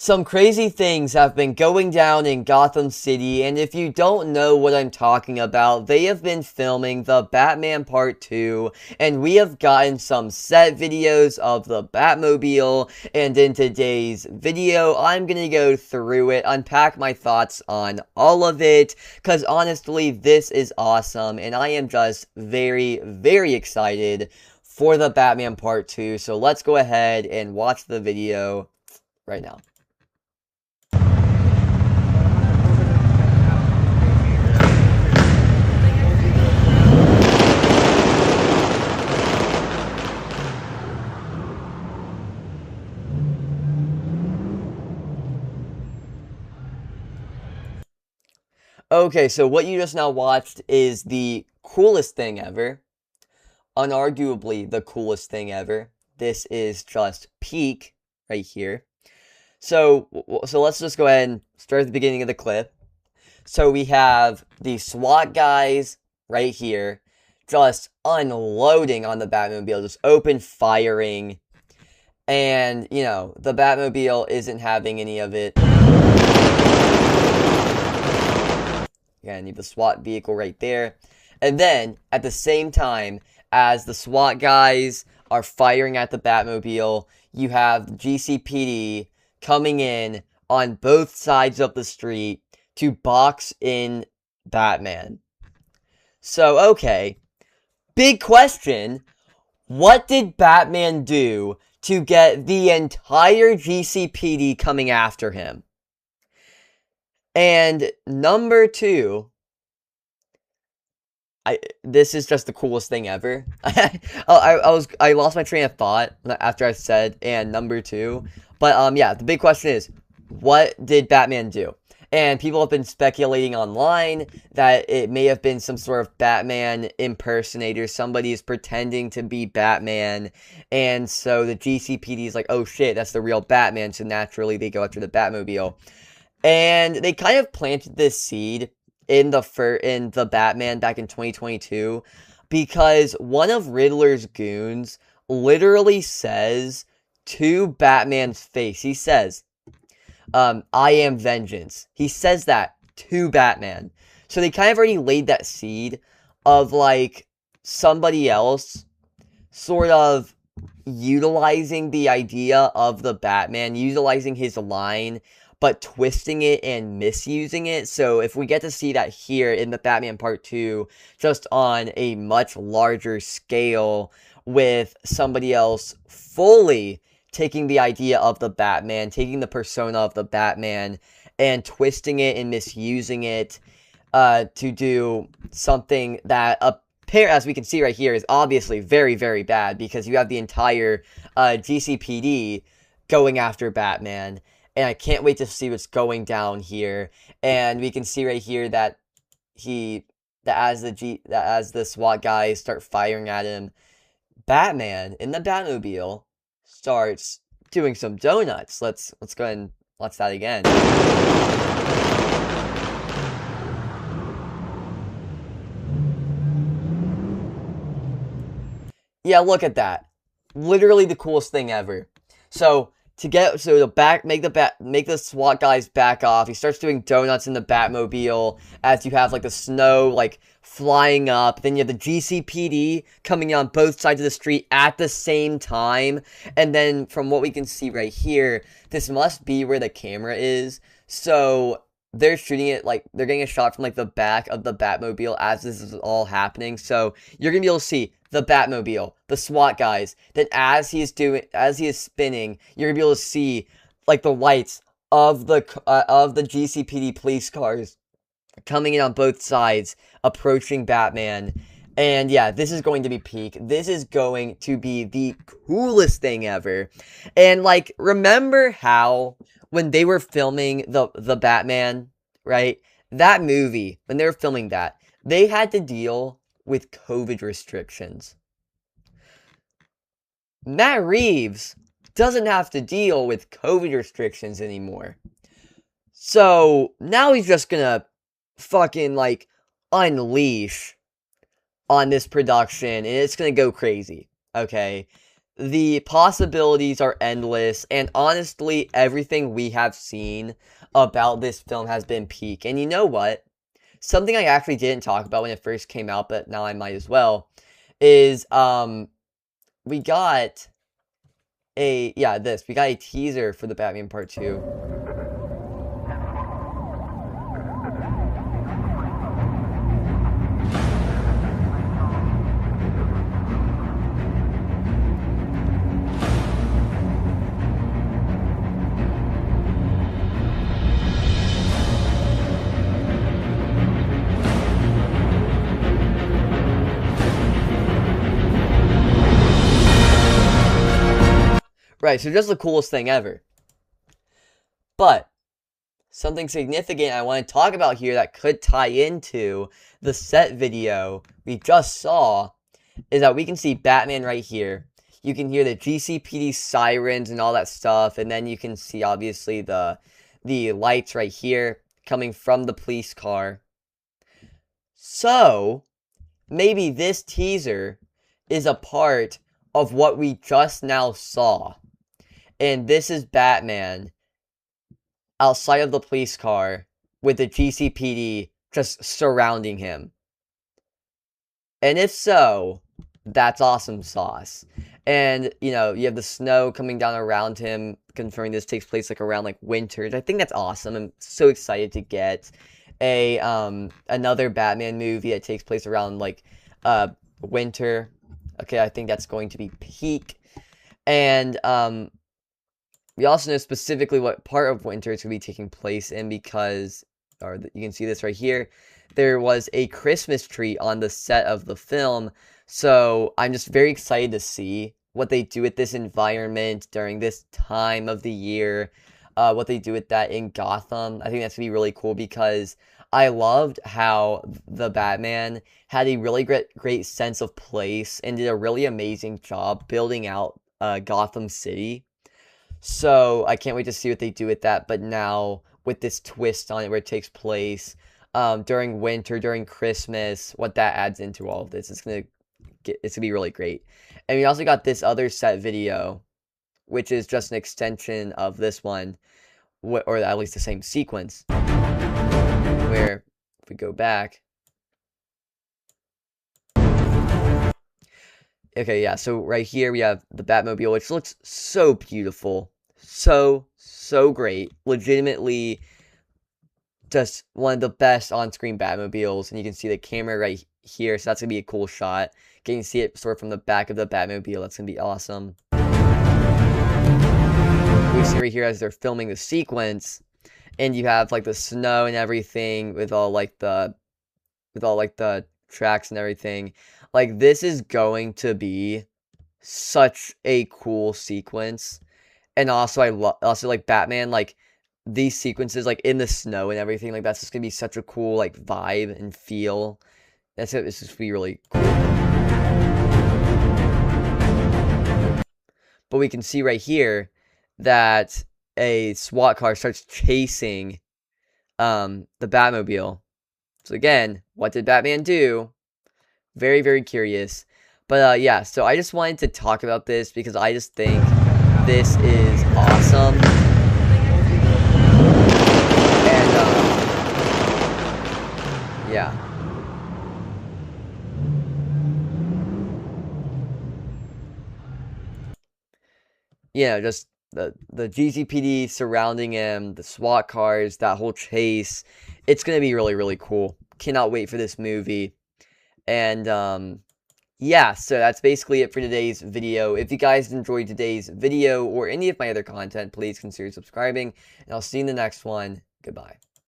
Some crazy things have been going down in Gotham City, and if you don't know what I'm talking about, they have been filming the Batman Part 2, and we have gotten some set videos of the Batmobile, and in today's video, I'm gonna go through it, unpack my thoughts on all of it, because honestly, this is awesome, and I am just very, very excited for the Batman Part 2, so let's go ahead and watch the video right now. Okay, so what you just now watched is the coolest thing ever. Unarguably the coolest thing ever. This is just peak right here. So let's just go ahead and start at the beginning of the clip. So we have the SWAT guys right here just unloading on the Batmobile, just open firing. And, you know, the Batmobile isn't having any of it. Again, you have the SWAT vehicle right there. And then, at the same time as the SWAT guys are firing at the Batmobile, you have the GCPD coming in on both sides of the street to box in Batman. So, okay. Big question. What did Batman do to get the entire GCPD coming after him? And number two, this is just the coolest thing ever. I lost my train of thought after I said and number two, but yeah, the big question is, what did Batman do? And people have been speculating online that it may have been some sort of Batman impersonator. Somebody is pretending to be Batman, and so the GCPD is like, oh shit, that's the real Batman. So naturally, they go after the Batmobile. And they kind of planted this seed in the Batman back in 2022 because one of Riddler's goons literally says to Batman's face, he says, I am vengeance. He says that to Batman. So they kind of already laid that seed of like somebody else sort of utilizing the idea of the Batman, utilizing his line, but twisting it and misusing it. So if we get to see that here in the Batman Part 2, just on a much larger scale with somebody else fully taking the idea of the Batman, taking the persona of the Batman, and twisting it and misusing it to do something that as we can see right here, is obviously very, very bad, because you have the entire GCPD going after Batman. And I can't wait to see what's going down here. And we can see right here that as the SWAT guys start firing at him, Batman in the Batmobile starts doing some donuts. Let's go ahead and watch that again. Yeah, look at that. Literally the coolest thing ever. So make the SWAT guys back off. He starts doing donuts in the Batmobile as you have like the snow like flying up. Then you have the GCPD coming on both sides of the street at the same time. And then from what we can see right here, this must be where the camera is. So they're shooting it like they're getting a shot from like the back of the Batmobile as this is all happening. So you're gonna be able to see the Batmobile, the SWAT guys. Then as he is spinning, you're gonna be able to see like the lights of the GCPD police cars coming in on both sides, approaching Batman. And yeah, this is going to be peak. This is going to be the coolest thing ever. And like, remember how when they were filming the Batman, right? That movie, when they were filming that, they had to deal with COVID restrictions. Matt Reeves doesn't have to deal with COVID restrictions anymore. So now he's just gonna fucking like unleash on this production, and it's gonna go crazy. Okay, the possibilities are endless, and honestly, everything we have seen about this film has been peak. And you know what? Something I actually didn't talk about when it first came out, but now I might as well, is, we got we got a teaser for the Batman Part 2. Right, so just the coolest thing ever. But something significant I want to talk about here that could tie into the set video we just saw is that we can see Batman right here. You can hear the GCPD sirens and all that stuff, and then you can see obviously the lights right here coming from the police car. So maybe this teaser is a part of what we just now saw. And this is Batman outside of the police car with the GCPD just surrounding him. And if so, that's awesome sauce. And, you know, you have the snow coming down around him, confirming this takes place, like, around, like, winter. I think that's awesome. I'm so excited to get a, another Batman movie that takes place around, like, winter. Okay, I think that's going to be peak. And, we also know specifically what part of winter it's going to be taking place in because, you can see this right here, there was a Christmas tree on the set of the film, so I'm just very excited to see what they do with this environment during this time of the year, what they do with that in Gotham. I think that's going to be really cool because I loved how the Batman had a really great sense of place and did a really amazing job building out Gotham City. So I can't wait to see what they do with that. But now with this twist on it where it takes place during winter, during Christmas, what that adds into all of this, it's gonna be really great. And we also got this other set video, which is just an extension of this one, or at least the same sequence. Where if we go back. Okay, yeah, so right here we have the Batmobile, which looks so beautiful. So great. Legitimately just one of the best on-screen Batmobiles, and you can see the camera right here, so that's going to be a cool shot. Getting to see it sort of from the back of the Batmobile, that's going to be awesome. We see right here as they're filming the sequence, and you have, like, the snow and everything with all, like, the tracks and everything. Like, this is going to be such a cool sequence. And also, also like Batman, like, these sequences, like, in the snow and everything, like, that's just gonna be such a cool, like, vibe and feel. It's just gonna be really cool. But we can see right here that a SWAT car starts chasing the Batmobile. So again, what did Batman do? Very, very curious. But yeah, so I just wanted to talk about this because I just think this is awesome. And yeah. Yeah, just the GCPD surrounding him, the SWAT cars, that whole chase. It's gonna be really, really cool. Cannot wait for this movie. And yeah, so that's basically it for today's video. If you guys enjoyed today's video or any of my other content, please consider subscribing, and I'll see you in the next one. Goodbye.